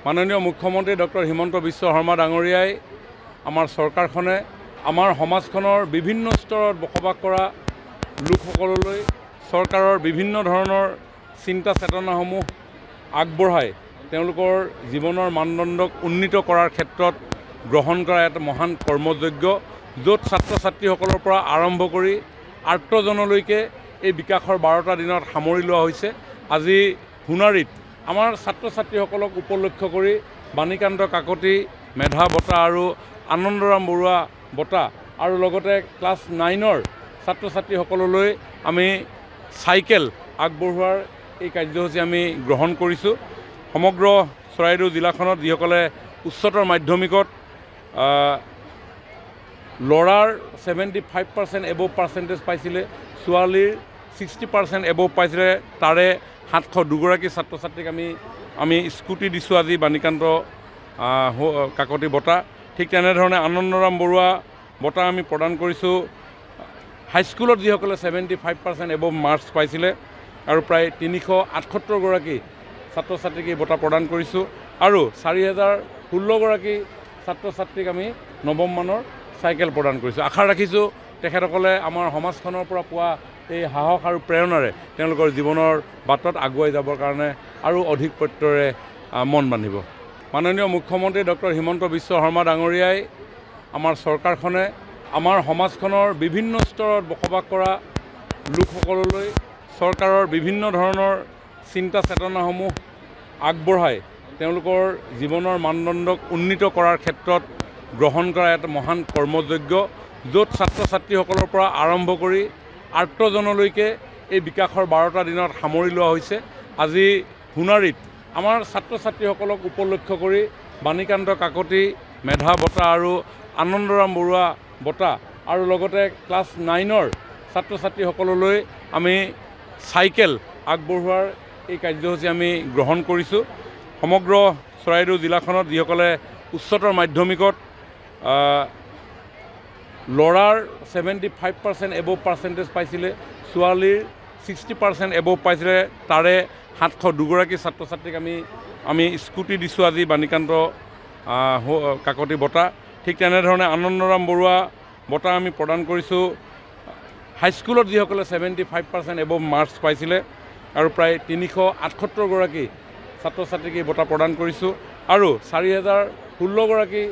মাননীয় মুখ্যমন্ত্ৰী ডক্টৰ হিমন্ত বিশ্ব শৰ্মা ডাঙৰীয়াই আমাৰ চৰকাৰখনে আমাৰ সমাজখনৰ বিভিন্ন স্তৰত বসবাস কৰা লোকসকললৈ চৰকাৰৰ বিভিন্ন ধৰণৰ চিন্তা চেতনাসমূহ আগবঢ়াই তেওঁলোকৰ জীৱনৰ মানদণ্ডক উন্নীত কৰাৰ ক্ষেত্ৰত গ্ৰহণ কৰা এটা মহান কৰ্মযজ্ঞ, য'ত ছাত্ৰ ছাত্ৰীসকলৰ পৰা আৰম্ভ কৰি আৰ্তজনলৈকে এই বিকাশৰ 12টা দিনত সামৰি লোৱা হৈছে। আজি সোণাৰীত আমাৰ ছাত্ৰ ছাত্ৰীসকলক উপলক্ষ কৰি বাণীকান্ত কাকতি মেধা বঁটা আৰু আনন্দৰাম বৰুৱা বঁটা আৰু লগতে ক্লাছ 9ৰ ছাত্ৰ ছাত্ৰীসকললৈ আমি চাইকেল আগবঢ়োৱাৰ এই কাৰ্যসূচী আমি গ্ৰহণ কৰিছোঁ। সমগ্ৰ চৰাইদেউ জিলাখনত যিসকলে উচ্চতৰ মাধ্যমিকত ল'ৰাৰ 75% এবভ পাৰ্চেণ্টেজ পাইছিলে, ছোৱালীৰ 60% এবভ পাইছিলে, তাৰে 702গৰাকী ছাত্ৰ ছাত্ৰীক আমি স্কুটি দিছোঁ আজি বাণীকান্ত কাকতি বঁটা। ঠিক তেনেধৰণে আনন্দৰাম বৰুৱা বঁটা আমি প্ৰদান কৰিছোঁ হাইস্কুলত যিসকলে 75% এবভ মাৰ্কছ পাইছিলে আৰু প্ৰায় 378গৰাকী ছাত্ৰ ছাত্ৰীক এই বঁটা প্ৰদান কৰিছোঁ আৰু 4016গৰাকী ছাত্ৰ ছাত্ৰীক আমি নৱম মানৰ চাইকেল প্ৰদান কৰিছোঁ। আশা ৰাখিছোঁ তেখেতসকলে আমাৰ সমাজখনৰ পৰা পোৱা এই সাহস আৰু প্ৰেৰণাৰে তেওঁলোকৰ জীৱনৰ বাটত আগুৱাই যাবৰ কাৰণে আৰু অধিক প্ৰত্যয়েৰে মন বান্ধিব। মাননীয় মুখ্যমন্ত্ৰী ডক্টৰ হিমন্ত বিশ্ব শৰ্মা ডাঙৰীয়াই আমাৰ চৰকাৰখনে আমাৰ সমাজখনৰ বিভিন্ন স্তৰত বসবাস কৰা লোকসকললৈ চৰকাৰৰ বিভিন্ন ধৰণৰ চিন্তা চেতনাসমূহ আগবঢ়াই তেওঁলোকৰ জীৱনৰ মানদণ্ডক উন্নীত কৰাৰ ক্ষেত্ৰত গ্ৰহণ কৰা এটা মহান কৰ্মযজ্ঞ, য'ত ছাত্ৰ ছাত্ৰীসকলৰ পৰা আৰম্ভ কৰি আৰ্তজনলৈকে এই বিকাশৰ 12টা দিনত সামৰি লোৱা হৈছে। আজি সোণাৰীত আমাৰ ছাত্ৰ ছাত্ৰীসকলক উপলক্ষ কৰি বাণীকান্ত কাকতি মেধা বঁটা আৰু আনন্দৰাম বৰুৱা বঁটা আৰু লগতে ক্লাছ 9ৰ ছাত্ৰ ছাত্ৰীসকললৈ আমি চাইকেল আগবঢ়োৱাৰ এই কাৰ্যসূচী আমি গ্ৰহণ কৰিছোঁ। সমগ্ৰ চৰাইদেউ জিলাখনত যিসকলে উচ্চতৰ মাধ্যমিকত ল'ৰাৰ 75% এবভ পাৰ্চেণ্টেজ পাইছিলে, ছোৱালীৰ 60% এবভ পাইছিলে, তাৰে 702গৰাকী ছাত্ৰ ছাত্ৰীক আমি স্কুটি দিছোঁ আজি বাণীকান্ত কাকতি বঁটা। ঠিক তেনেধৰণে আনন্দৰাম বৰুৱা বঁটা আমি প্ৰদান কৰিছোঁ হাইস্কুলত যিসকলে 75% এবভ মাৰ্কছ পাইছিলে আৰু প্ৰায় 378গৰাকী ছাত্ৰ ছাত্ৰীক এই বঁটা প্ৰদান কৰিছোঁ আৰু 4016গৰাকী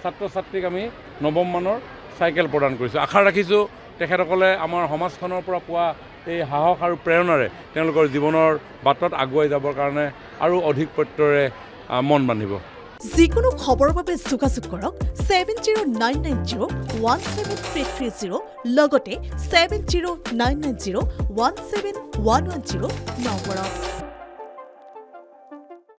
ছাত্ৰ ছাত্ৰীক আমি নৱম মানৰ চাইকেল প্ৰদান কৰিছোঁ। আশা ৰাখিছোঁ তেখেতসকলে আমাৰ সমাজখনৰ পৰা পোৱা এই সাহস আৰু প্ৰেৰণাৰে তেওঁলোকৰ জীৱনৰ বাটত আগুৱাই যাবৰ কাৰণে আৰু অধিক প্ৰত্যয়েৰে মন বান্ধিব। যিকোনো খবৰৰ বাবে যোগাযোগ কৰক 7099017330 লগতে 7099017110 নম্বৰত।